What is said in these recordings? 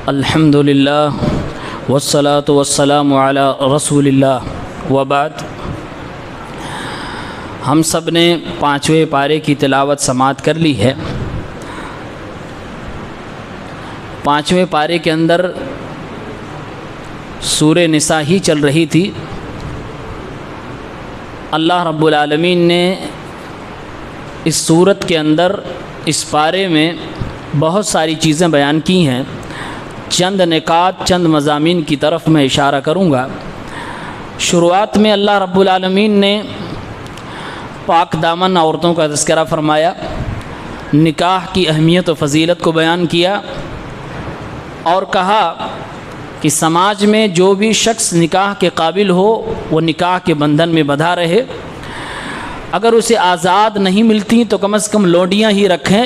الحمد للہ والصلاة والسلام علی رسول اللہ وبعد۔ ہم سب نے 5ویں پارے کی تلاوت سماعت کر لی ہے۔ 5ویں پارے کے اندر سورہ نساء ہی چل رہی تھی۔ اللہ رب العالمین نے اس سورت کے اندر اس پارے میں بہت ساری چیزیں بیان کی ہیں۔ چند نکات، چند مضامین کی طرف میں اشارہ کروں گا۔ شروعات میں اللہ رب العالمین نے پاک دامن عورتوں کا تذکرہ فرمایا، نکاح کی اہمیت و فضیلت کو بیان کیا اور کہا کہ سماج میں جو بھی شخص نکاح کے قابل ہو وہ نکاح کے بندھن میں بندھا رہے، اگر اسے آزاد نہیں ملتی تو کم از کم لونڈیاں ہی رکھیں،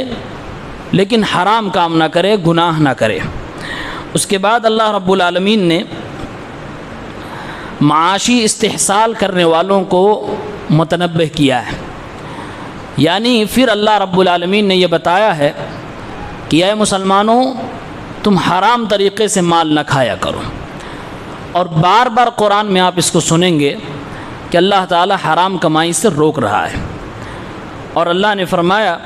لیکن حرام کام نہ کرے، گناہ نہ کرے۔ اس کے بعد اللہ رب العالمین نے معاشی استحصال کرنے والوں کو متنبہ کیا ہے، یعنی پھر اللہ رب العالمین نے یہ بتایا ہے کہ اے مسلمانوں، تم حرام طریقے سے مال نہ کھایا کرو۔ اور بار بار قرآن میں آپ اس کو سنیں گے کہ اللہ تعالی حرام کمائی سے روک رہا ہے، اور اللہ نے فرمایا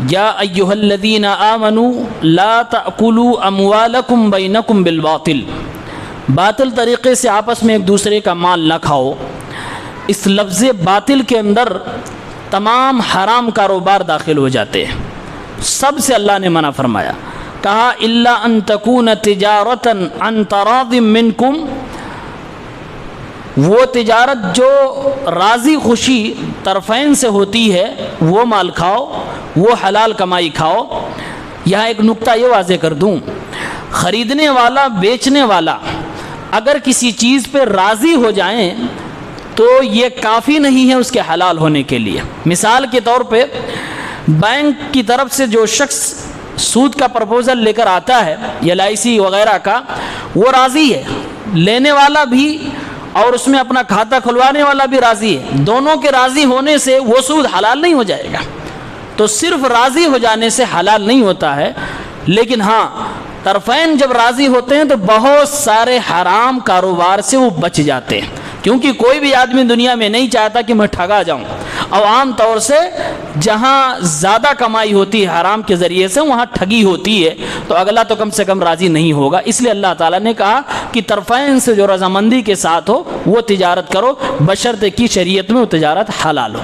یا ایھا الذین آمنوا لا تأکلوا اموالکم بینکم بالباطل، باطل طریقے سے آپس میں ایک دوسرے کا مال نہ کھاؤ۔ اس لفظ باطل کے اندر تمام حرام کاروبار داخل ہو جاتے ہیں، سب سے اللہ نے منع فرمایا، کہا الا ان تکون تجارتا عن تراض منکم، وہ تجارت جو راضی خوشی طرفین سے ہوتی ہے وہ مال کھاؤ، وہ حلال کمائی کھاؤ۔ یہاں ایک نقطہ یہ واضح کر دوں، خریدنے والا بیچنے والا اگر کسی چیز پہ راضی ہو جائیں تو یہ کافی نہیں ہے اس کے حلال ہونے کے لیے۔ مثال کے طور پہ بینک کی طرف سے جو شخص سود کا پرپوزل لے کر آتا ہے یا LIC وغیرہ کا، وہ راضی ہے، لینے والا بھی اور اس میں اپنا کھاتا کھلوانے والا بھی راضی ہے، دونوں کے راضی ہونے سے وہ سود حلال نہیں ہو جائے گا۔ تو صرف راضی ہو جانے سے حلال نہیں ہوتا ہے، لیکن ہاں طرفین جب راضی ہوتے ہیں تو بہت سارے حرام کاروبار سے وہ بچ جاتے ہیں، کیونکہ کوئی بھی آدمی دنیا میں نہیں چاہتا کہ میں ٹھگا جاؤں، اور عام طور سے جہاں زیادہ کمائی ہوتی ہے حرام کے ذریعے سے وہاں ٹھگی ہوتی ہے، تو اگلا تو کم سے کم راضی نہیں ہوگا۔ اس لیے اللہ تعالیٰ نے کہا کہ طرفین سے جو رضامندی کے ساتھ ہو وہ تجارت کرو، بشرطے کی شریعت میں وہ تجارت حلال ہو۔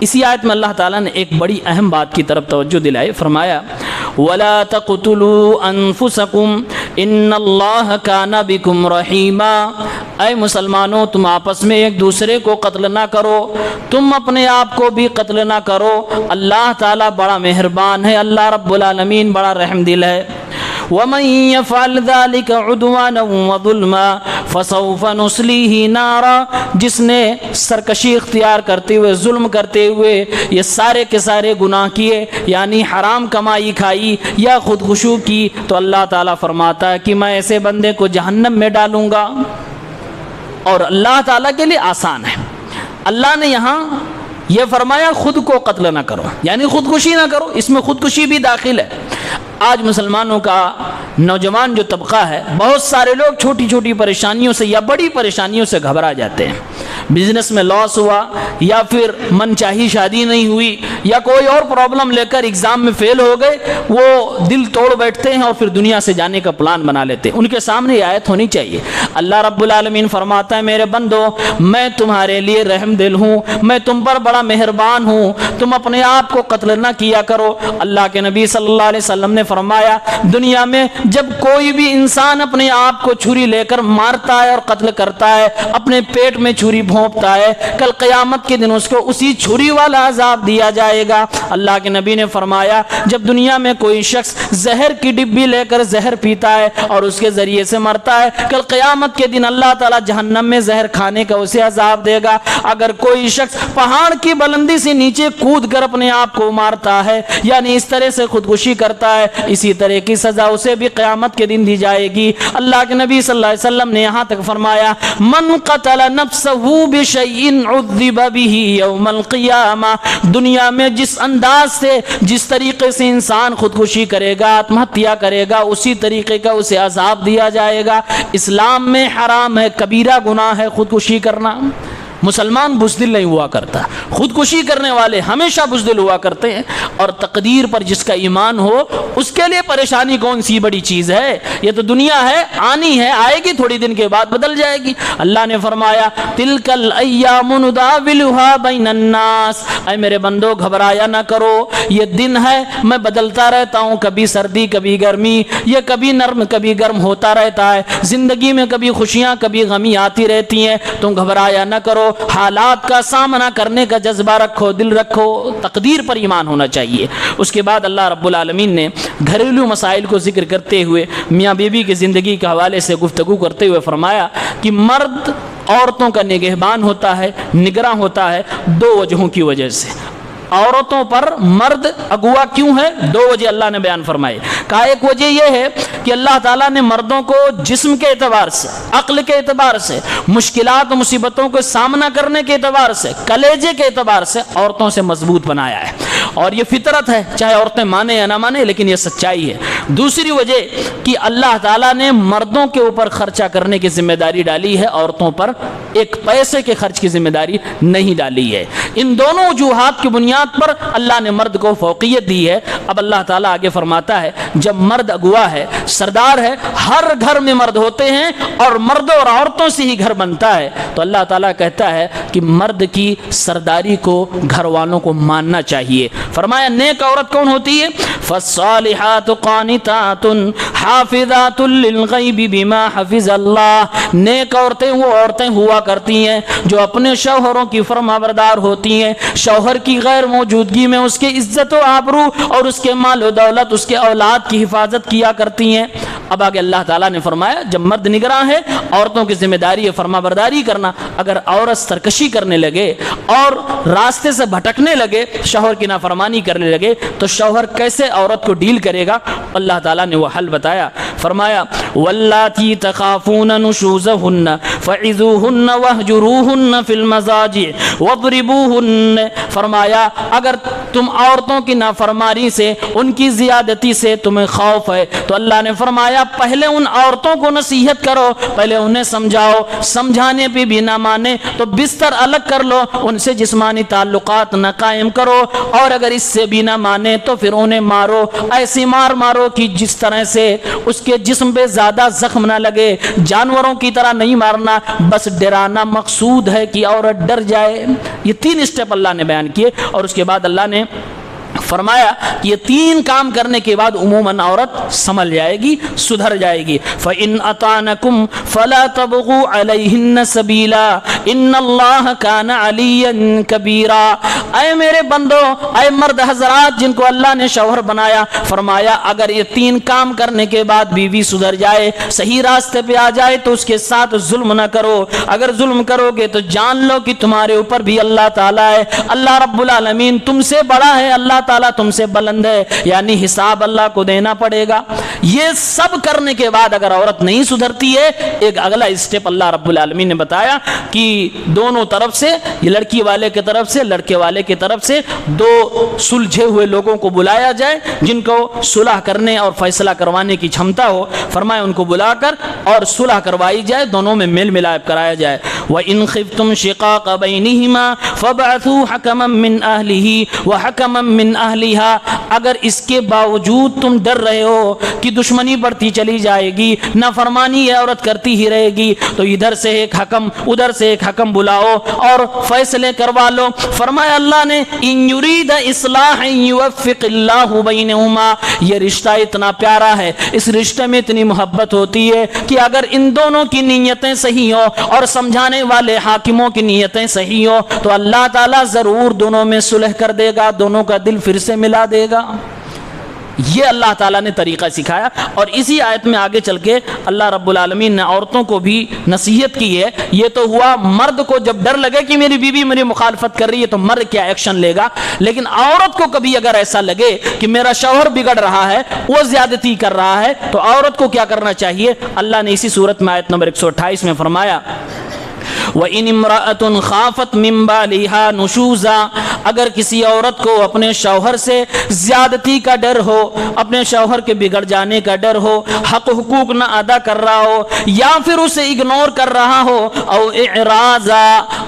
اسی آیت میں اللہ تعالیٰ نے ایک بڑی اہم بات کی طرف توجہ دلائی، فرمایا وَلَا تَقْتُلُوا أَنفُسَكُمْ إِنَّ اللَّهَ كَانَ بِكُمْ رَحِيمًا، اے مسلمانوں تم آپس میں ایک دوسرے کو قتل نہ کرو، تم اپنے آپ کو بھی قتل نہ کرو، اللہ تعالیٰ بڑا مہربان ہے، اللہ رب العالمین بڑا رحم دل ہے۔ وَمَن يَفْعَلْ ذَلِكَ عُدْوَانًا وَظُلْمًا فَسَوْفَ نُصْلِيهِ نَارًا، جس نے سرکشی اختیار کرتے ہوئے، ظلم کرتے ہوئے یہ سارے کے سارے گناہ کیے، یعنی حرام کمائی کھائی یا خودکشی کی، تو اللہ تعالیٰ فرماتا ہے کہ میں ایسے بندے کو جہنم میں ڈالوں گا۔ اور اللہ تعالیٰ کے لیے آسان ہے، اللہ نے یہاں یہ فرمایا خود کو قتل نہ کرو، یعنی خودکشی نہ کرو، اس میں خودکشی بھی داخل ہے۔ آج مسلمانوں کا نوجوان جو طبقہ ہے، بہت سارے لوگ چھوٹی چھوٹی پریشانیوں سے یا بڑی پریشانیوں سے گھبرا جاتے ہیں، بزنس میں لاس ہوا، یا پھر من چاہی شادی نہیں ہوئی، یا کوئی اور پرابلم لے کر ایگزام میں فیل ہو گئے، وہ دل توڑ بیٹھتے ہیں اور پھر دنیا سے جانے کا پلان بنا لیتے ہیں۔ ان کے سامنے یہ آیت ہونی چاہیے۔ اللہ رب العالمین فرماتا ہے میرے بندو، میں تمہارے لیے رحم دل ہوں، میں تم پر بڑا مہربان ہوں، تم اپنے آپ کو قتل نہ کیا کرو۔ اللہ کے نبی صلی اللہ علیہ وسلم نے فرمایا دنیا میں جب کوئی بھی انسان اپنے آپ کو چھری لے کر مارتا ہے اور قتل کرتا ہے، اپنے پیٹ میں چھری بھونپتا ہے، کل قیامت کے دن اس کو اسی چھری والا عذاب دیا جائے گا۔ اللہ کے نبی نے فرمایا جب دنیا میں کوئی شخص زہر کی ڈبی لے کر زہر پیتا ہے اور اس کے ذریعے سے مرتا ہے، کل قیامت کے دن اللہ تعالیٰ جہنم میں زہر کھانے کا اسے عذاب دے گا۔ اگر کوئی شخص پہاڑ کی بلندی سے نیچے کود کر اپنے آپ کو مارتا ہے، یعنی اس طرح سے خودکشی کرتا ہے، اسی طرح کی سزا اسے بھی قیامت کے دن دی جائے گی۔ اللہ کے نبی صلی اللہ علیہ وسلم نے یہاں تک فرمایا من قتل نفسه بِشَيْءٍ عُذِّبَ بِهِ يَوْمَ الْقِيَامَةِ، دنیا میں جس انداز سے جس طریقے سے انسان خودکشی کرے گا، آتمہتیا کرے گا، اسی طریقے کا اسے عذاب دیا جائے گا۔ اسلام میں حرام ہے، کبیرہ گناہ ہے خودکشی کرنا۔ مسلمان بزدل نہیں ہوا کرتا، خودکشی کرنے والے ہمیشہ بزدل ہوا کرتے ہیں، اور تقدیر پر جس کا ایمان ہو اس کے لیے پریشانی کون سی بڑی چیز ہے؟ یہ تو دنیا ہے، آنی ہے، آئے گی، تھوڑی دن کے بعد بدل جائے گی۔ اللہ نے فرمایا تِلْكَ الْأَيَّامُ نُدَاوِلُهَا بَيْنَ النَّاسِ، اے میرے بندو گھبرایا نہ کرو، یہ دن ہے میں بدلتا رہتا ہوں، کبھی سردی کبھی گرمی، یہ کبھی نرم کبھی گرم ہوتا رہتا ہے، زندگی میں کبھی خوشیاں کبھی غمی آتی رہتی ہیں، تم گھبرایا نہ کرو، حالات کا سامنا کرنے کا جذبہ رکھو، دل رکھو، تقدیر پر ایمان ہونا چاہیے۔ اس کے بعد اللہ رب العالمین نے گھریلو مسائل کو ذکر کرتے ہوئے میاں بیوی کی زندگی کے حوالے سے گفتگو کرتے ہوئے فرمایا کہ مرد عورتوں کا نگہبان ہوتا ہے، نگراں ہوتا ہے دو وجہوں کی وجہ سے۔ عورتوں پر مرد اغوا کیوں ہے؟ دو وجہ اللہ نے بیان فرمائے۔ کہا ایک وجہ یہ ہے کہ اللہ تعالیٰ نے مردوں کو جسم کے اعتبار سے، عقل کے اعتبار سے، مشکلات و مصیبتوں کو سامنا کرنے کے اعتبار سے، کلیجے کے اعتبار سے عورتوں سے مضبوط بنایا ہے، اور یہ فطرت ہے، چاہے عورتیں مانیں یا نہ مانیں، لیکن یہ سچائی ہے۔ دوسری وجہ کہ اللہ تعالیٰ نے مردوں کے اوپر خرچہ کرنے کی ذمہ داری ڈالی ہے، عورتوں پر ایک پیسے کے خرچ کی ذمہ داری نہیں ڈالی ہے۔ ان دونوں وجوہات کی بنیاد پر اللہ نے مرد کو فوقیت دی ہے۔ اب اللہ تعالیٰ آگے فرماتا ہے جب مرد اغوا ہے، سردار ہے، ہر گھر میں مرد ہوتے ہیں اور مردوں اور عورتوں سے ہی گھر بنتا ہے، تو اللہ تعالیٰ کہتا ہے کہ مرد کی سرداری کو گھر والوں کو ماننا چاہیے۔ فرمایا نیک عورت کون ہوتی ہے؟ فالصالحات قانتات حافظات للغیب بما حفظ اللہ، نیک عورتیں وہ عورتیں ہوا کرتی ہیں جو اپنے شوہروں کی فرما بردار ہوتی ہیں، شوہر کی غیر موجودگی میں اس کے عزت و آبرو اور اس کے مال و دولت، اس کے اولاد کی حفاظت کیا کرتی ہیں۔ اب آگے اللہ تعالیٰ نے فرمایا جب مرد نگراں ہے، عورتوں کی ذمہ داری ہے فرما برداری کرنا۔ اگر عورت سرکشی کرنے لگے اور راستے سے بھٹکنے لگے، شوہر کی نافرمانی کرنے لگے، تو شوہر کیسے عورت کو ڈیل کرے گا؟ اللہ تعالیٰ نے وہ حل بتایا۔ فرمایا واللاتی تخافون نشوزہن فعظوہن واہجروہن فی المضاجع واضربوہن، فرمایا اگر تم عورتوں کی نافرمانی سے، ان کی زیادتی سے تمہیں خوف ہے، تو اللہ نے فرمایا پہلے ان عورتوں کو نصیحت کرو، پہلے انہیں سمجھاؤ، سمجھانے پہ بھی نہ مانے تو بستر الگ کر لو، ان سے جسمانی تعلقات نہ قائم کرو، اور اگر اس سے بھی نہ مانے تو پھر انہیں مارو، ایسی مارو کہ جس طرح سے اس کے جسم پہ زیادہ زخم نہ لگے، جانوروں کی طرح نہیں مارنا، بس ڈرانا مقصود ہے کہ عورت ڈر جائے۔ یہ 3 اسٹیپ اللہ نے بیان کیے، اور اس کے بعد اللہ نے فرمایا کہ یہ 3 کام کرنے کے بعد عموماً عورت سنبھل جائے گی، سدھر جائے گی۔ فَإِنْ أَطَعْنَكُمْ فَلَا تَبْغُوا عَلَيْهِنَّ سَبِيلًا إِنَّ اللَّهَ كَانَ عَلِيًّا كَبِيرًا، اے میرے بندو، اے مرد حضرات جن کو اللہ نے شوہر بنایا، فرمایا اگر یہ 3 کام کرنے کے بعد بیوی سدھر جائے، صحیح راستے پہ آ جائے، تو اس کے ساتھ ظلم نہ کرو۔ اگر ظلم کرو گے تو جان لو کہ تمہارے اوپر بھی اللہ تعالیٰ ہے، اللہ رب العالمین تم سے بڑا ہے، اللہ تعالیٰ تم سے بلند ہے، یعنی حساب اللہ کو دینا پڑے گا۔ یہ سب کرنے کے بعد اگر عورت نہیں سدھرتی ہے، ایک اگلا اسٹیپ اللہ رب العالمین نے بتایا کہ دونوں طرف سے، یہ لڑکی والے کی طرف سے، لڑکے والے کی طرف سے 2 سلجھے ہوئے لوگوں کو بلایا جائے جن کو صلح کرنے اور فیصلہ کروانے کی چھمتا ہو۔ فرمایا ان کو بلا کر اور صلح کروائی جائے، دونوں میں میل ملاپ کرایا جائے۔ وَإِنْ خِفْتُمْ شِقَاقَ بَيْنِهِمَا فَابْعَثُوا حَكَمًا مِّنْ أَهْلِهِ وَحَكَمًا مِّنْ أَهْلِهَا، اگر اس کے باوجود تم ڈر رہے ہو کہ دشمنی بڑھتی چلی جائے گی، نافرمانی یہ عورت کرتی ہی رہے گی، تو ادھر سے ایک حکم ادھر سے ایک حکم بلاؤ اور فیصلے کروا لو۔ فرمایا اللہ نے ان یرید اصلاح یوفق اللہ بینہما، یہ رشتہ اتنا پیارا ہے، اس رشتے میں اتنی محبت ہوتی ہے کہ اگر ان دونوں کی نیتیں صحیح ہو اور سمجھانے والے حاکموں کی نیتیں صحیح ہو تو اللہ تعالیٰ ضرور دونوں میں صلح کر دے گا، دونوں کا دل پھر سے ملا دے گا۔ یہ اللہ تعالیٰ نے طریقہ سکھایا، اور اسی آیت میں آگے چل کے اللہ رب العالمین نے عورتوں کو بھی نصیحت کی ہے۔ یہ تو ہوا مرد کو جب ڈر لگے کہ میری بیوی میری مخالفت کر رہی ہے تو مرد کیا ایکشن لے گا، لیکن عورت کو کبھی اگر ایسا لگے کہ میرا شوہر بگڑ رہا ہے، وہ زیادتی کر رہا ہے، تو عورت کو کیا کرنا چاہیے؟ اللہ نے اسی صورت میں آیت نمبر 128 میں فرمایا وَإِنِ امْرَأَةٌ خَافَتْ مِنْ بَالِهَا نُشُوزًا، اگر کسی عورت کو اپنے شوہر سے زیادتی کا ڈر ہو، اپنے شوہر کے بگڑ جانے کا ڈر ہو، حق حقوق نہ ادا کر رہا ہو یا پھر اسے اگنور کر رہا ہو، او اعراضا،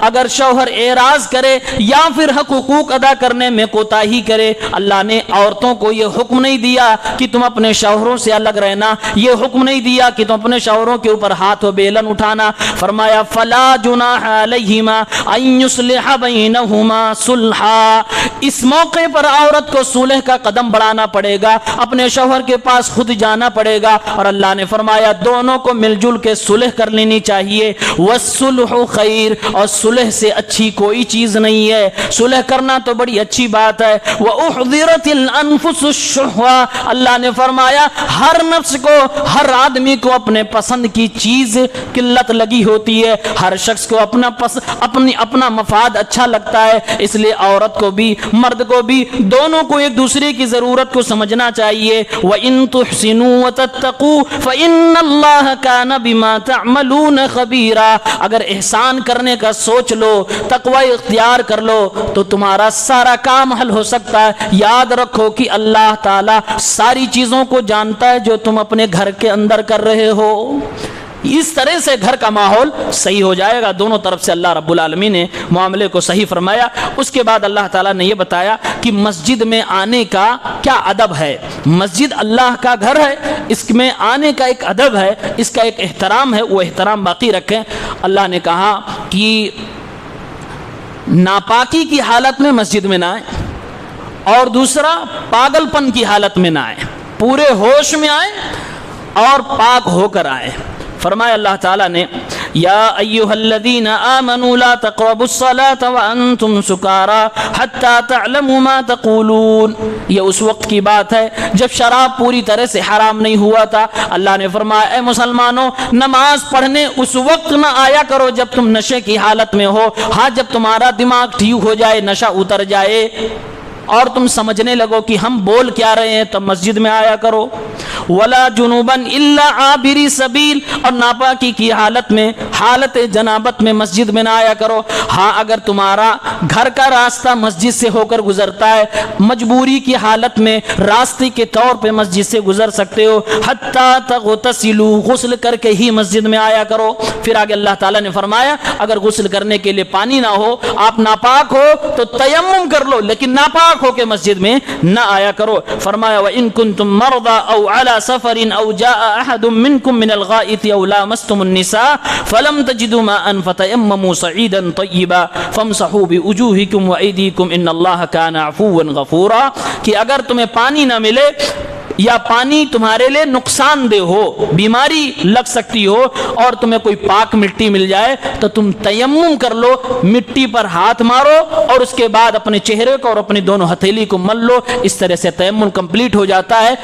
اگر شوہر اعراض کرے یا پھر حق حقوق ادا کرنے میں کوتاہی کرے، اللہ نے عورتوں کو یہ حکم نہیں دیا کہ تم اپنے شوہروں سے الگ رہنا، یہ حکم نہیں دیا کہ تم اپنے شوہروں کے اوپر ہاتھ و بیلن اٹھانا، فرمایا فلا جناح علیہما ان یصلح بینہما صلحا، اس موقع پر عورت کو صلح کا قدم بڑھانا پڑے گا، اپنے شوہر کے پاس خود جانا پڑے گا، اور اللہ نے فرمایا دونوں کو مل جل کے صلح کر لینی چاہیے، والصلح خیر، اور صلح سے اچھی کوئی چیز نہیں ہے، صلح کرنا تو بڑی اچھی بات ہے، وَأُحْضِرَتِ الْأَنفُسُ الشُّحَّ، اللہ نے فرمایا ہر نفس کو، ہر آدمی کو اپنے پسند کی چیز قلت لگی ہوتی ہے، ہر شخص کو اپنا مفاد اچھا لگتا ہے، اس لیے عورت کو بھی مرد کو بھی دونوں کو ایک دوسرے کی ضرورت کو سمجھنا چاہیے، وَإِن تُحْسِنُوا وَتَتَّقُوا فَإِنَّ اللَّهَ كَانَ بِمَا تَعْمَلُونَ خَبِيرًا، اگر احسان کرنے کا سوچ لو، تقوی اختیار کر لو تو تمہارا سارا کام حل ہو سکتا ہے۔ یاد رکھو کہ اللہ تعالیٰ ساری چیزوں کو جانتا ہے جو تم اپنے گھر کے اندر کر رہے ہو، اس طرح سے گھر کا ماحول صحیح ہو جائے گا۔ دونوں طرف سے اللہ رب العالمین نے معاملے کو صحیح فرمایا۔ اس کے بعد اللہ تعالیٰ نے یہ بتایا کہ مسجد میں آنے کا کیا ادب ہے۔ مسجد اللہ کا گھر ہے، اس میں آنے کا ایک ادب ہے، اس کا ایک احترام ہے، وہ احترام باقی رکھیں۔ اللہ نے کہا کہ ناپاکی کی حالت میں مسجد میں نہ آئیں، اور دوسرا پاگل پن کی حالت میں نہ آئیں، پورے ہوش میں آئیں اور پاک ہو کر آئیں۔ فرمایا اللہ تعالیٰ نے یا ایھا الذین آمنوا لا تقربوا الصلاة وانتم سکارى حتى تعلموا ما تقولون، یہ اس وقت کی بات ہے جب شراب پوری طرح سے حرام نہیں ہوا تھا۔ اللہ نے فرمایا اے مسلمانوں، نماز پڑھنے اس وقت نہ آیا کرو جب تم نشے کی حالت میں ہو، ہاں جب تمہارا دماغ ٹھیک ہو جائے، نشہ اتر جائے اور تم سمجھنے لگو کہ ہم بول کیا رہے ہیں، تب مسجد میں آیا کرو۔ ولا جنوبا الا عابری سبیل، اور ناپاکی کی حالت میں، حالت جنابت میں مسجد میں نہ آیا کرو۔ ہاں اگر تمہارا گھر کا راستہ مسجد سے ہو کر گزرتا ہے، مجبوری کی حالت میں راستے کے طور پہ مسجد سے گزر سکتے ہو، حتی تغتسلوا، غسل کر کے ہی مسجد میں آیا کرو۔ پھر آگے اللہ تعالیٰ نے فرمایا اگر غسل کرنے کے لیے پانی نہ ہو، آپ ناپاک ہو تو تیمم کر لو، لیکن ناپاک ہو کے مسجد میں نہ آیا کرو۔ فرمایا وَإِن كُنتُم مَرْضَىٰ أَوْ عَلَىٰ سَفَرٍ أَوْ جَاءَ أَحَدٌ مِّنكُم مِّنَ الْغَائِطِ أَوْ لَامَسْتُمُ النِّسَاءَ فَلَمْ تَجِدُوا مَاءً فَتَيَمَّمُوا صَعِيدًا طَيِّبًا فَامْسَحُوا بِوُجُوهِكُمْ وَأَيْدِيكُمْ إِنَّ اللَّهَ كَانَ عَفُوًّا غَفُورًا، کہ اگر تمہیں پانی نہ ملے یا پانی تمہارے لیے نقصان دہ ہو، بیماری لگ سکتی ہو، اور تمہیں کوئی پاک مٹی مل جائے تو تم تیمم کر لو، مٹی پر ہاتھ مارو اور اس کے بعد اپنے چہرے کو اور اپنی دونوں ہتھیلی کو مل لو، اس طرح سے تیمم کمپلیٹ ہو جاتا ہے۔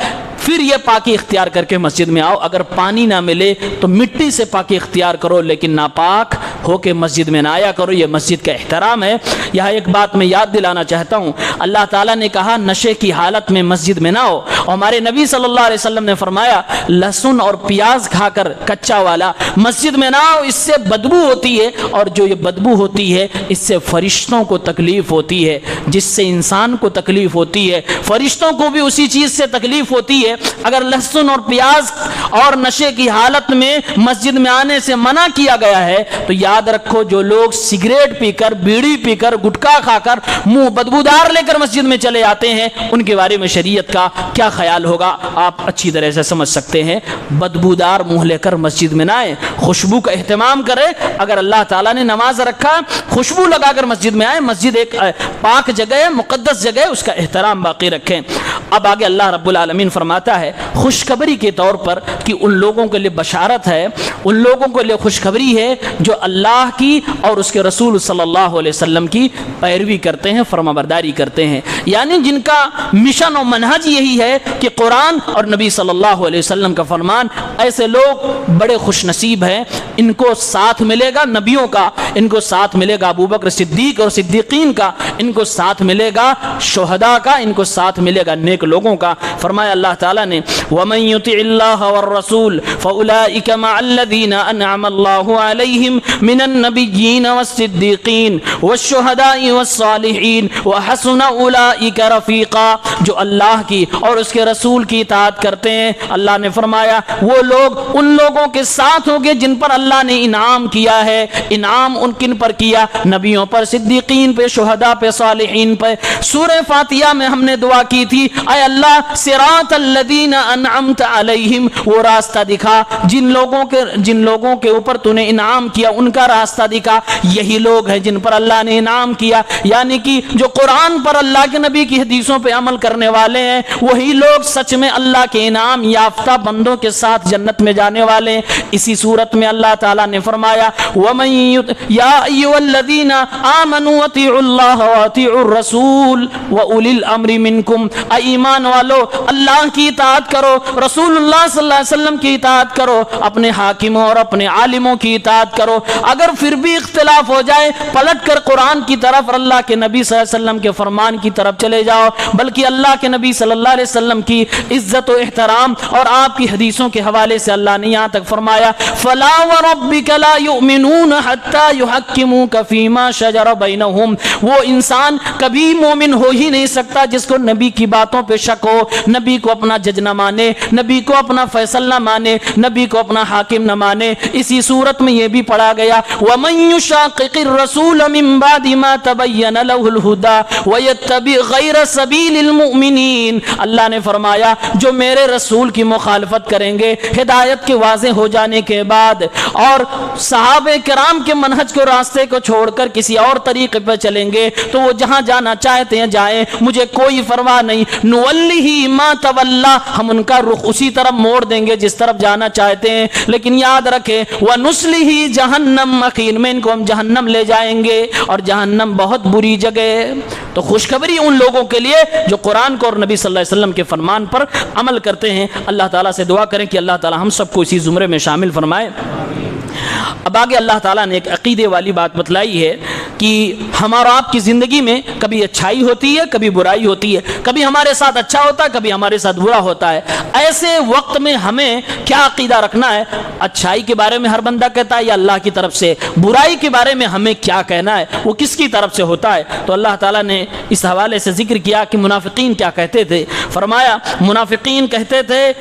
پھر یہ پاکی اختیار کر کے مسجد میں آؤ۔ اگر پانی نہ ملے تو مٹی سے پاکی اختیار کرو، لیکن ناپاک ہو کے مسجد میں نہ آیا کرو، یہ مسجد کا احترام ہے۔ یہاں ایک بات میں یاد دلانا چاہتا ہوں، اللہ تعالیٰ نے کہا نشے کی حالت میں مسجد میں نہ ہو، اور ہمارے نبی صلی اللہ علیہ وسلم نے فرمایا لہسن اور پیاز کھا کر کچا والا مسجد میں نہ ہو، اس سے بدبو ہوتی ہے، اور جو یہ بدبو ہوتی ہے اس سے فرشتوں کو تکلیف ہوتی ہے، جس سے انسان کو تکلیف ہوتی ہے فرشتوں کو بھی اسی چیز سے تکلیف ہوتی ہے۔ اگر لہسن اور پیاز اور نشے کی حالت میں مسجد میں آنے سے منع کیا گیا ہے تو یاد رکھو جو لوگ سگریٹ پی کر، بیڑی پی کر، گٹکا کھا کر، منہ بدبودار لے کر مسجد میں چلے آتے ہیں، ان کے بارے میں شریعت کا کیا خیال ہوگا آپ اچھی طرح سے سمجھ سکتے ہیں۔ بدبودار منہ لے کر مسجد میں نہ آئے، خوشبو کا اہتمام کرے۔ اگر اللہ تعالیٰ نے نماز رکھا، خوشبو لگا کر مسجد میں آئے۔ مسجد ایک پاک جگہ ہے، مقدس جگہ ہے، اس کا احترام باقی رکھیں۔ اب آگے اللہ رب العالمین فرماتا ہے خوشخبری کے طور پر کہ ان لوگوں کے لیے بشارت ہے، ان لوگوں کے لیے خوشخبری ہے جو اللہ کی اور اس کے رسول صلی اللہ علیہ وسلم کی پیروی کرتے ہیں، فرمانبرداری کرتے ہیں، یعنی جن کا مشن و منہج یہی ہے کہ قرآن اور نبی صلی اللہ علیہ وسلم کا فرمان۔ ایسے لوگ بڑے خوش نصیب ہیں، ان کو ساتھ ملے گا نبیوں کا، ان کو ساتھ ملے گا ابوبکر صدیق اور صدیقین کا، ان کو ساتھ ملے گا شہداء کا، ان کو ساتھ ملے گا نیک نیک لوگوں کا. فرمایا اللہ تعالیٰ نے وَمَن يُطِعِ اللَّهَ وَالرَّسُولَ فَأُولَٰئِكَ مَعَ الَّذِينَ أَنْعَمَ اللَّهُ عَلَيْهِمْ مِنَ النَّبِيِّينَ وَالصِّدِّيقِينَ وَالشُّهَدَاءِ وَالصَّالِحِينَ وَحَسُنَ أُولَٰئِكَ رَفِيقًا. جو اللہ کی اور اس کے رسول کی اطاعت کرتے ہیں، اللہ نے فرمایا وہ لوگ ان لوگوں کے ساتھ ہوں گے جن پر اللہ نے انعام کیا ہے. انعام ان کن پر کیا؟ نبیوں پر، صدیقین پہ، شہداء پہ، صالحین پہ. سورہ فاتحہ میں ہم نے دعا کی تھی اے اللہ صراط الذین انعمت علیہم، وہ راستہ دکھا جن لوگوں کے اوپر تو نے انعام کیا، ان کا راستہ دکھا. یہی لوگ ہیں جن پر اللہ نے انعام کیا، یعنی کہ جو قرآن پر اللہ کے نبی کی حدیثوں پہ عمل کرنے والے ہیں وہی لوگ سچ میں اللہ کے انعام یافتہ بندوں کے ساتھ جنت میں جانے والے ہیں. اسی صورت میں اللہ تعالیٰ نے فرمایا یا ایھا الذین آمنوا اطیعوا اللہ واطیعوا الرسول واولی الامر منکم. اے ایمان والو اللہ کی اطاعت کرو، رسول اللہ صلی اللہ علیہ وسلم کی اطاعت کرو، اپنے حاکموں اور اپنے عالموں کی اطاعت کرو. اگر پھر بھی اختلاف ہو جائے پلٹ کر قرآن کی طرف اور اللہ کے نبی صلی اللہ علیہ وسلم کے فرمان کی طرف چلے جاؤ. بلکہ اللہ کے نبی صلی اللہ علیہ وسلم کی عزت و احترام اور آپ کی حدیثوں کے حوالے سے اللہ نے یہاں تک فرمایا فلا وربک لا یؤمنون حتی یحکموک فیما شجر بینہم. وہ انسان کبھی مومن ہو ہی نہیں سکتا جس کو نبی کی باتوں پہ شک ہو، نبی کو اپنا جج نہ مانے، نبی کو اپنا فیصل نہ مانے، نبی کو اپنا حاکم نہ مانے. اسی صورت میں یہ بھی پڑھا گیا وَمَن يُشَاقِقِ الرَّسُولَ مِن بَعْدِ مَا تَبَيَّنَ لَهُ الْهُدَى وَيَتَّبِعْ غَيْرَ سَبِيلِ الْمُؤْمِنِينَ. اللہ نے فرمایا جو میرے رسول کی مخالفت کریں گے ہدایت کے واضح ہو جانے کے بعد اور صحابہ کرام کے منہج کو راستے کو چھوڑ کر کسی اور طریقے پہ چلیں گے تو وہ جہاں جانا چاہتے ہیں جائیں، مجھے کوئی پرواہ نہیں. نُوَلِّهِ مَا تَوَلَّى، ہم ان کا رخ اسی طرف موڑ دیں گے جس طرف جانا چاہتے ہیں. لیکن یاد رکھیں وَنُصْلِهِ جَهَنَّمَ مَكِينٌ، میں ان کو ہم جہنم لے جائیں گے اور جہنم بہت بری جگہ ہے. تو خوشخبری ان لوگوں کے لیے جو قرآن کو اور نبی صلی اللہ علیہ وسلم کے فرمان پر عمل کرتے ہیں. اللہ تعالیٰ سے دعا کریں کہ اللہ تعالیٰ ہم سب کو اسی زمرے میں شامل فرمائے. اب آگے اللہ تعالیٰ نے ایک عقیدے والی بات بتلائی ہے کہ ہمارا آپ کی زندگی میں کبھی اچھائی ہوتی ہے، کبھی برائی ہوتی ہے، کبھی ہمارے ساتھ اچھا ہوتا ہے، کبھی ہمارے ساتھ برا ہوتا ہے. ایسے وقت میں ہمیں کیا عقیدہ رکھنا ہے؟ اچھائی کے بارے میں ہر بندہ کہتا ہے یا اللہ کی طرف سے، برائی کے بارے میں ہمیں کیا کہنا ہے، وہ کس کی طرف سے ہوتا ہے؟ تو اللہ تعالیٰ نے اس حوالے سے ذکر کیا کہ منافقین کیا کہتے تھے. فرمایا منافقین کہتے تھے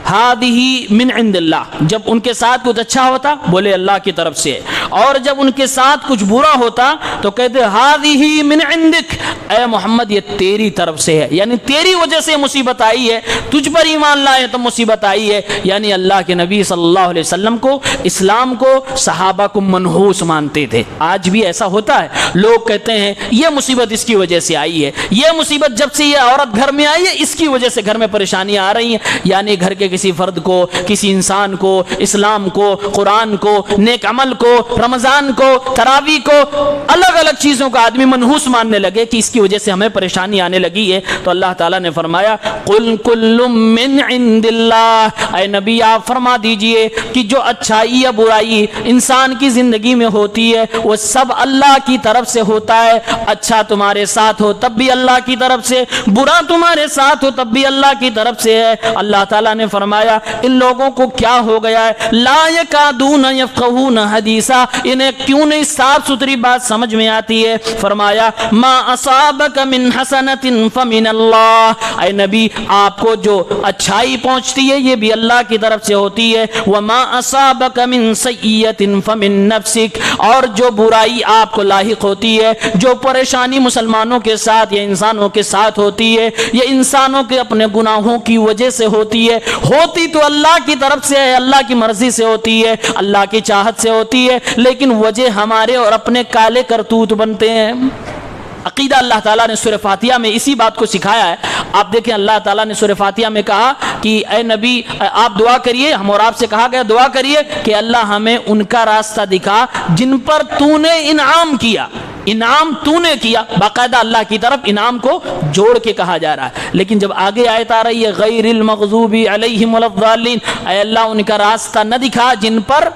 ہادہ من عند اللہ، جب ان کے ساتھ کچھ اچھا ہوتا بولے اللہ کی طرف سے، اور جب ان کے ساتھ کچھ برا ہوتا تو کہتے ہادہ من عندک، اے محمد یہ تیری طرف سے ہے، یعنی تیری وجہ سے مصیبت آئی ہے، تجھ پر ایمان لائے تو مصیبت آئی ہے. یعنی اللہ کے نبی صلی اللہ علیہ وسلم کو، اسلام کو، صحابہ کو منحوس مانتے تھے. آج بھی ایسا ہوتا ہے، لوگ کہتے ہیں یہ مصیبت اس کی وجہ سے آئی ہے، یہ مصیبت جب سے یہ عورت گھر میں آئی ہے اس کی وجہ سے گھر میں پریشانیاں آ رہی ہیں. یعنی گھر کے کسی فرد کو، کسی انسان کو، اسلام کو، قرآن کو، نیک عمل کو، رمضان کو، تراویح کو، الگ الگ چیزوں کا آدمی منحوس ماننے لگے کہ اس کی وجہ سے ہمیں پریشانی آنے لگی ہے. تو اللہ تعالیٰ نے فرمایا قل کل من عند اللہ، اے نبی آپ فرما دیجئے کہ جو اچھائی یا برائی انسان کی زندگی میں ہوتی ہے وہ سب اللہ کی طرف سے ہوتا ہے. اچھا تمہارے ساتھ ہو تب بھی اللہ کی طرف سے، برا تمہارے ساتھ ہو تب بھی اللہ کی طرف سے ہے. اللہ تعالیٰ نے فرمایا ان لوگوں کو کیا ہو گیا ہے، لا یکادون یفقہون حدیثا، انہیں کیوں نہیں صاف ستھری بات سمجھ میں آتی ہے. فرمایا ما اصابک من حسنۃ فمن اللہ، اے نبی آپ کو جو اچھائی پہنچتی ہے یہ بھی اللہ کی طرف سے ہوتی ہے. وما اصابک من سیئۃ فمن نفسک، اور جو برائی آپ کو لاحق ہوتی ہے، جو پریشانی مسلمانوں کے ساتھ یا انسانوں کے ساتھ ہوتی ہے، یہ انسانوں کے اپنے گناہوں کی وجہ سے ہوتی ہے. ہوتی تو اللہ کی طرف سے ہے، اللہ کی مرضی سے ہوتی ہے، اللہ کی چاہت سے ہوتی ہے، لیکن وجہ ہمارے اور اپنے کالے کرتوت بنتے ہیں. عقیدہ اللہ تعالیٰ نے سورہ فاتحہ میں اسی بات کو سکھایا ہے. آپ دیکھیں اللہ تعالیٰ نے سورہ فاتحہ میں کہا کہ اے نبی آپ دعا کریے، ہم اور آپ سے کہا گیا دعا کریے کہ اللہ ہمیں ان کا راستہ دکھا جن پر تو نے انعام کیا. انعام تو نے کیا، باقاعدہ اللہ کی طرف انعام کو جوڑ کے کہا جا رہا ہے. لیکن جب آگے آیت آ رہی ہے غیر المغضوب علیہم ولا الضالین، اے اللہ ان کا راستہ نہ دکھا جن پر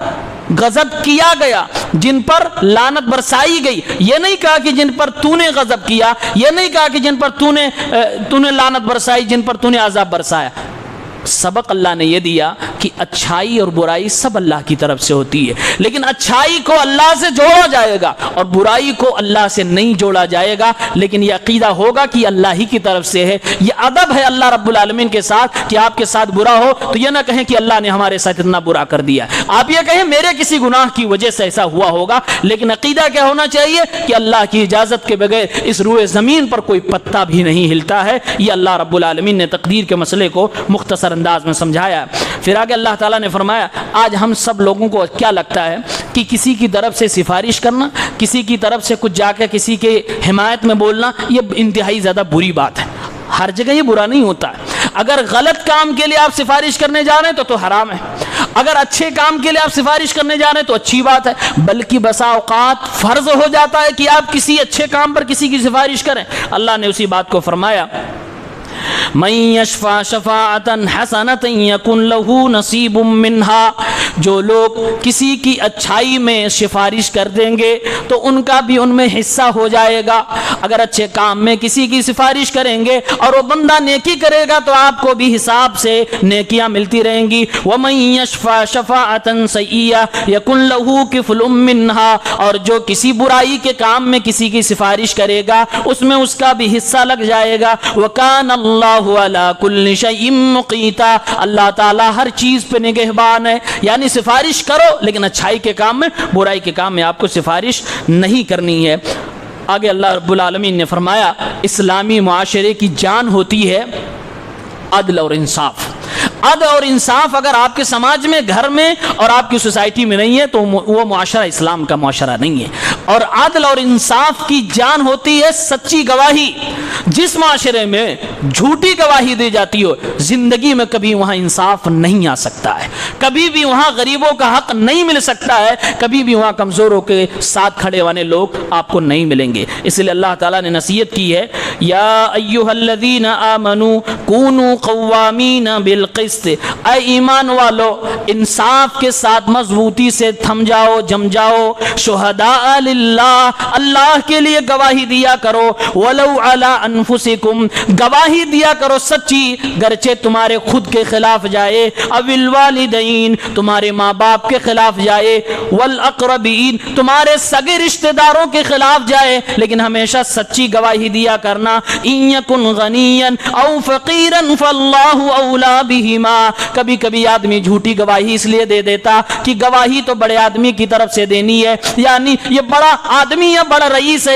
غضب کیا گیا، جن پر لعنت برسائی گئی. یہ نہیں کہا کہ جن پر تو نے غضب کیا، یہ نہیں کہا کہ جن پر تو نے لعنت برسائی، جن پر تو نے عذاب برسایا. سبق اللہ نے یہ دیا کہ اچھائی اور برائی سب اللہ کی طرف سے ہوتی ہے، لیکن اچھائی کو اللہ سے جوڑا جائے گا اور برائی کو اللہ سے نہیں جوڑا جائے گا، لیکن یہ عقیدہ ہوگا کہ اللہ ہی کی طرف سے ہے. یہ ادب ہے اللہ رب العالمین کے ساتھ کہ آپ کے ساتھ برا ہو تو یہ نہ کہیں کہ اللہ نے ہمارے ساتھ اتنا برا کر دیا. آپ یہ کہیں میرے کسی گناہ کی وجہ سے ایسا ہوا ہوگا، لیکن عقیدہ کیا ہونا چاہیے کہ اللہ کی اجازت کے بغیر اس روئے زمین پر کوئی پتا بھی نہیں ہلتا ہے. یہ اللہ رب العالمین نے تقدیر کے مسئلے کو مختصر انداز میں سمجھایا. پھر آگے اللہ تعالیٰ نے فرمایا آج ہم سب لوگوں کو کیا لگتا ہے کہ کسی کی طرف سے سفارش کرنا، کسی کی طرف سے کچھ جا کے کسی کے حمایت میں بولنا یہ انتہائی زیادہ بری بات ہے. ہر جگہ یہ برا نہیں ہوتا ہے. اگر غلط کام کے لیے آپ سفارش کرنے جا رہے ہیں تو حرام ہے، اگر اچھے کام کے لیے آپ سفارش کرنے جا رہے ہیں تو اچھی بات ہے. بلکہ بسا اوقات فرض ہو جاتا ہے کہ آپ کسی اچھے کام پر کسی کی سفارش کریں. اللہ نے اسی بات کو فرمایا من یشفع شفاعتا حسنۃ یکن لہ نصیب منہا، جو لوگ کسی کی اچھائی میں سفارش کر دیں گے تو ان کا بھی ان میں حصہ ہو جائے گا. اگر اچھے کام میں کسی کی سفارش کریں گے اور وہ بندہ نیکی کرے گا تو آپ کو بھی حساب سے نیکیاں ملتی رہیں گی. ومن یشفع شفاعتا سیئۃ یکن لہ کفل منہا، اور جو کسی برائی کے کام میں کسی کی سفارش کرے گا اس میں اس کا بھی حصہ لگ جائے گا. وکان اللہ علی کل شیء مقیتا، اللہ تعالی ہر چیز پہ نگہبان ہے. یعنی سفارش کرو لیکن اچھائی کے کام میں، برائی کے کام میں آپ کو سفارش نہیں کرنی ہے. آگے اللہ رب العالمین نے فرمایا اسلامی معاشرے کی جان ہوتی ہے عدل اور انصاف. عدل اور انصاف اگر آپ کے سماج میں، گھر میں اور آپ کی سوسائٹی میں نہیں ہے تو وہ معاشرہ اسلام کا معاشرہ نہیں ہے. اور عدل اور انصاف کی جان ہوتی ہے سچی گواہی. جس معاشرے میں جھوٹی گواہی دی جاتی ہو زندگی میں کبھی وہاں انصاف نہیں آ سکتا ہے، کبھی بھی وہاں غریبوں کا حق نہیں مل سکتا ہے، کبھی بھی وہاں کمزوروں کے ساتھ کھڑے والے لوگ آپ کو نہیں ملیں گے. اس لیے اللہ تعالیٰ نے نصیحت کی ہے یا ایھا الذین آمنوا کونوا قوامین بالقسط، اے ایمان والو انصاف کے ساتھ مضبوطی سے تھم جاؤ، جم جاؤ. شہداء للہ، اللہ کے لیے گواہی دیا کرو. ولو علی انفسکم، گواہی دیا کرو سچی گرچہ تمہارے خود کے خلاف جائے. او الوالدین، تمہارے ماں باپ کے خلاف جائے. والاقربین، تمہارے سگے رشتہ داروں کے خلاف جائے، لیکن ہمیشہ سچی گواہی دیا کرنا. ان یکن غنیا او فقیرا فاللہ اولی بہما، کبھی کبھی آدمی جھوٹی گواہی اس لیے دے دیتا کہ گواہی تو بڑے آدمی کی طرف سے دینی ہے، یعنی یہ بڑا آدمی ہے، بڑا رئیس ہے،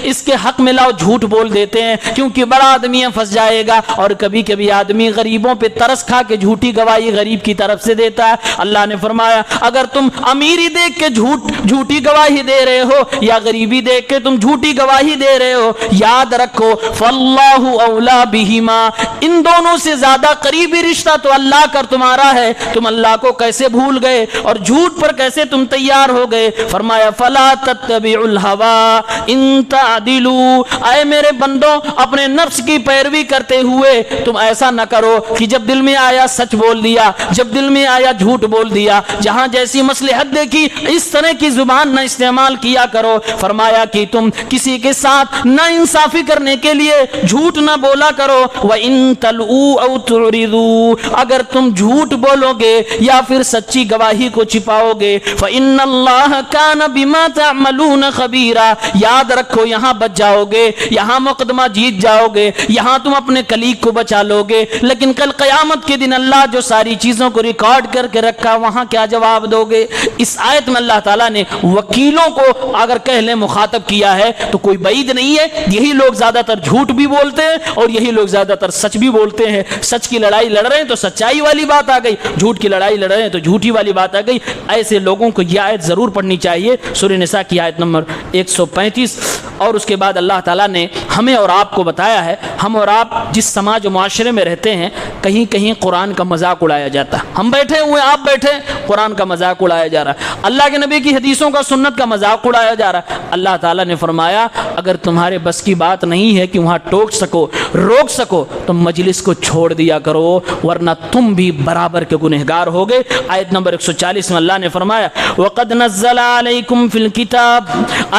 اس کے حق میں لاؤ، جھوٹ بول دیتے ہیں کیونکہ بڑا آدمی پھنس جائے گا. اور کبھی کبھی آدمی غریبوں پہ ترس کھا کے جھوٹی گواہی غریب کی طرف سے دیتا ہے. اللہ نے فرمایا اگر تم امیری دیکھ کے جھوٹی گواہی دے رہے ہو یا غریبی دیکھ کے تم جھوٹی گواہی دے رہے ہو، یاد رکھو فاللہ اولی بہما، ان دونوں سے زیادہ قریبی رشتہ تو اللہ کا تمہارا ہے. تم اللہ کو کیسے بھول گئے اور جھوٹ پر کیسے تم تیار ہو گئے. فرمایا فلا تتبعوا الہوی ان تعدلوا، اے میرے بندوں اپنے نفس کی پیروی کرتے ہوئے تم ایسا نہ کرو کہ جب دل میں آیا سچ بول دیا، جب دل میں آیا جھوٹ بول دیا. جہاں جیسی مصلحت دیکھی اس طرح کی زبان نہ استعمال کیا کرو. فرمایا کہ تم کسی کے ساتھ نا انصافی کرنے کے لیے جھوٹ نہ بولا کرو. وَإِن تَلْؤُوا أَوْ تُعْرِضُوا، اگر تم جھوٹ بولو گے یا پھر سچی گواہی کو چھپاؤ گے. فَإِنَّ اللَّهَ كَانَ بِمَا تَعْمَلُونَ خَبِيرًا، یاد رکھو یہاں بچ جاؤ گے، یہاں مقدمہ جیت جاؤ گے، یہاں تم اپنے کلیگ کو بچا لو گے، لیکن کل قیامت کے دن اللہ جو ساری چیزوں کو ریکارڈ کر کے رکھا وہاں کیا جواب دو گے. اس آیت میں اللہ تعالیٰ نے وکیلوں کو اگر کہہ لیں مخاطب کیا ہے تو کوئی بعید نہیں ہے. یہی لوگ زیادہ تر جھوٹ بھی بولتے ہیں اور یہی لوگ زیادہ تر سچ بھی بولتے ہیں. سچ کی لڑائی لڑ رہے ہیں تو سچائی والی بات آ گئی، جھوٹ کی لڑائی لڑ رہے ہیں تو جھوٹی والی بات آ گئی. ایسے لوگوں کو یہ آیت ضرور پڑھنی چاہیے، سورہ نساء کی آیت نمبر 135. اور اس کے بعد اللہ تعالیٰ نے ہمیں اور آپ کو بتایا ہے. ہم اور آپ جس سماج و معاشرے میں رہتے ہیں کہیں کہیں قرآن کا مذاق اڑایا جاتا ہے. ہم بیٹھے ہوئے آپ بیٹھے, قرآن کا مذاق اڑایا جا رہا ہے, اللہ کے نبی کی حدیثوں کا سنت کا مذاق اڑایا جا رہا ہے. اللہ تعالیٰ نے فرمایا اگر تمہارے بس کی بات نہیں ہے کہ وہاں ٹوک سکو, روک سکو, تو مجلس کو چھوڑ دیا کرو, ورنہ تم بھی برابر کے گنہگار ہوگے. آیت نمبر 140 میں اللہ نے فرمایا وَقَدْ نَزَّلَ عَلَيْكُمْ فِي الْكِتَابِ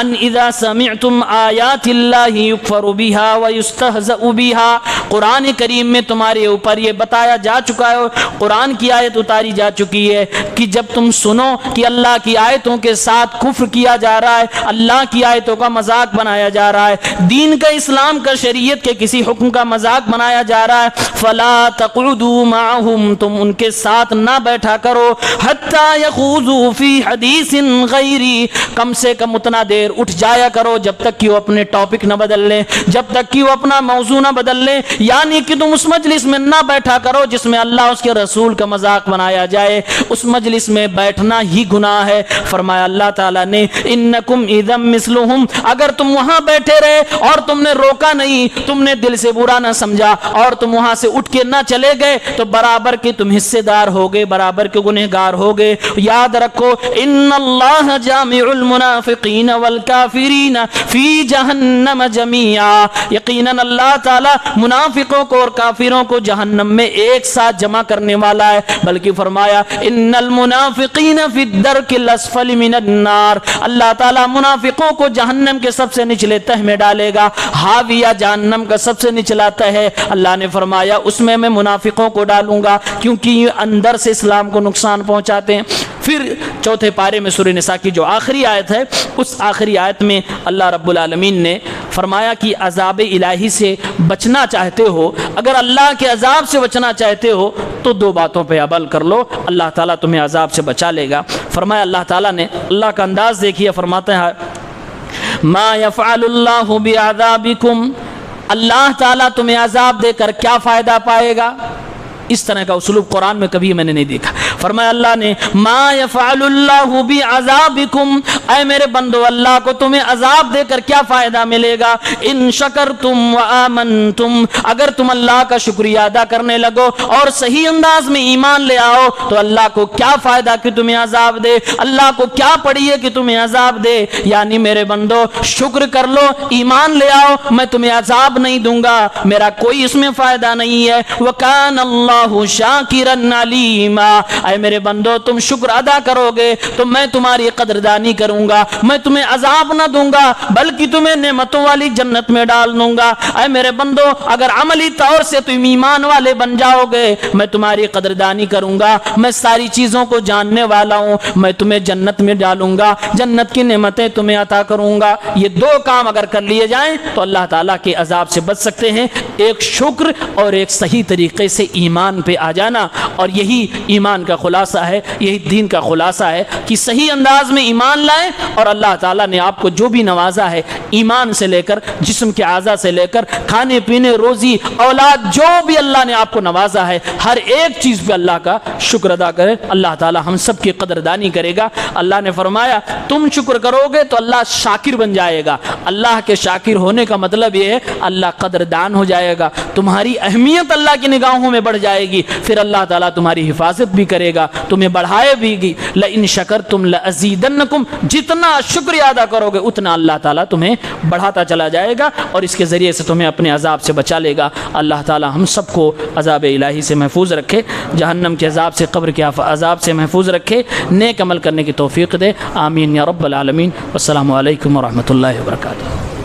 أَنْ إِذَا سَمِعْتُمْ آيَاتِ اللَّهِ يُكْفَرُ بِهَا وَيُسْتَهْزَأُ بِهَا. قرآن کریم میں تمہارے اوپر یہ بتایا جا چکا ہے, قرآن کی آیت اتاری جا چکی ہے کہ جب تم سنو کہ اللہ کی آیتوں کے ساتھ کفر کیا جا رہا ہے, اللہ کی آیتوں کا مذاق بنایا جا رہا ہے, دین کا, اسلام کا, شریعت کے کسی حکم کا مذاق بنایا جا رہا ہے, فَلَا تَقْعُدُوا مَعَهُمْ, تم ان کے ساتھ نہ بیٹھا کرو, حَتَّى يَخُوضُوا فِي حَدِيثٍ غَيْرِي, کم سے کم اتنا دیر اٹھ جایا کرو جب تک کہ وہ اپنے ٹاپک نہ بدل لیں, جب تک کہ وہ اپنا موضوع نہ بدل لیں. یعنی کہ تم اس مجلس میں نہ بیٹھا کرو جس میں اللہ اس کے رسول کا مذاق بنایا جائے, اس مجلس میں بیٹھنا ہی گناہ ہے. فرمایا اللہ تعالیٰ نے انکم اذا مثلہم, اگر تم وہاں بیٹھے رہے اور تم نے روکا نہیں, تم نے دل سے برا نہ سمجھا اور تم وہاں سے اٹھ کے نہ چلے گئے, تو برابر کے تم حصے دار ہوگے, برابر کے گنہگار ہوگے. یاد رکھو ان اللہ جامع المنافقین والکافرین فی جہنم جمیعا, یقیناً اللہ تعالیٰ منافقوں کو اور کافروں کو جہنم میں ایک ساتھ جمع کرنے والا ہے. بلکہ فرمایا ان المنافقین فی الدرک الاسفل من النار, اللہ تعالیٰ منافقوں کو جہنم کے سب سے نچلے تہ میں ڈالے گا. حاویہ جہنم کا سب سے نچلا تہ ہے, اللہ نے فرمایا اس میں منافقوں کو ڈالوں گا کیونکہ یہ اندر سے اسلام کو نقصان پہنچاتے ہیں. پھر چوتھے پارے میں سورہ نساء کی جو آخری آیت ہے, اس آخری آیت میں اللہ رب العالمین نے فرمایا کہ عذاب الہی سے بچنا چاہتے ہو, اگر اللہ کے عذاب سے بچنا چاہتے ہو تو دو باتوں پہ عمل کر لو, اللہ تعالیٰ تمہیں عذاب سے بچا لے گا. فرمایا اللہ تعالیٰ نے, اللہ کا انداز دیکھیے, فرماتے ہیں ما یفعل اللہ بعذابکم, اللہ تعالیٰ تمہیں عذاب دے کر کیا فائدہ پائے گا. اس طرح کا اسلوب قرآن میں کبھی میں نے نہیں دیکھا. فرمایا اللہ نے ما یفعل اللہ بعذابکم, اے میرے بندو اللہ کو تمہیں عذاب دے کر کیا فائدہ ملے گا. ان شکرتم وآمنتم, اگر تم اللہ کا شکریہ ادا کرنے لگو اور صحیح انداز میں ایمان لے آؤ تو اللہ کو کیا فائدہ کہ تمہیں عذاب دے, اللہ کو کیا پڑی ہے کہ تمہیں عذاب دے. یعنی میرے بندو شکر کر لو, ایمان لے آؤ, میں تمہیں عذاب نہیں دوں گا, میرا کوئی اس میں فائدہ نہیں ہے. وکان اللہ شاکرن علیما, اے میرے بندو تم شکر ادا کرو گے تو میں تمہاری قدردانی کروں گا, میں تمہیں عذاب نہ دوں گا بلکہ تمہیں نعمتوں والی جنت میں ڈال دوں گا. اے میرے بندو اگر عملی طور سے تم ایمان والے بن جاؤ گے میں تمہاری قدردانی کروں گا, میں ساری چیزوں کو جاننے والا ہوں, میں تمہیں جنت میں ڈالوں گا, جنت کی نعمتیں تمہیں عطا کروں گا. یہ دو کام اگر کر لیے جائیں تو اللہ تعالیٰ کے عذاب سے بچ سکتے ہیں, ایک شکر اور ایک صحیح طریقے سے ایمان پہ آ جانا. اور یہی ایمان کا خلاصہ ہے, یہی دین کا خلاصہ ہے کہ صحیح انداز میں ایمان لائیں اور اللہ تعالیٰ نے آپ کو جو بھی نوازا ہے ایمان سے لے کر جسم کے اعضاء سے لے کر کھانے پینے, روزی, اولاد, جو بھی اللہ نے آپ کو نوازا ہے ہر ایک چیز پہ اللہ کا شکر ادا کرے. اللہ تعالیٰ ہم سب کی قدردانی کرے گا. اللہ نے فرمایا تم شکر کرو گے تو اللہ شاکر بن جائے گا. اللہ کے شاکر ہونے کا مطلب یہ ہے اللہ قدردان ہو جائے گا, تمہاری اہمیت اللہ کی نگاہوں میں بڑھ جائے گی, پھر اللہ تعالیٰ تمہاری حفاظت بھی کرے گا, تمہیں بڑھائے بھی گی. لئن شکرتم لأزیدنکم, جتنا شکریہ ادا کرو گے اتنا اللہ تعالیٰ تمہیں بڑھاتا چلا جائے گا اور اس کے ذریعے سے تمہیں اپنے عذاب سے بچا لے گا. اللہ تعالیٰ ہم سب کو عذاب الہی سے محفوظ رکھے, جہنم کے عذاب سے, قبر کے عذاب سے محفوظ رکھے, نیک عمل کرنے کی توفیق دے. آمین یا رب العالمین. والسلام علیکم ورحمۃ اللہ وبرکاتہ.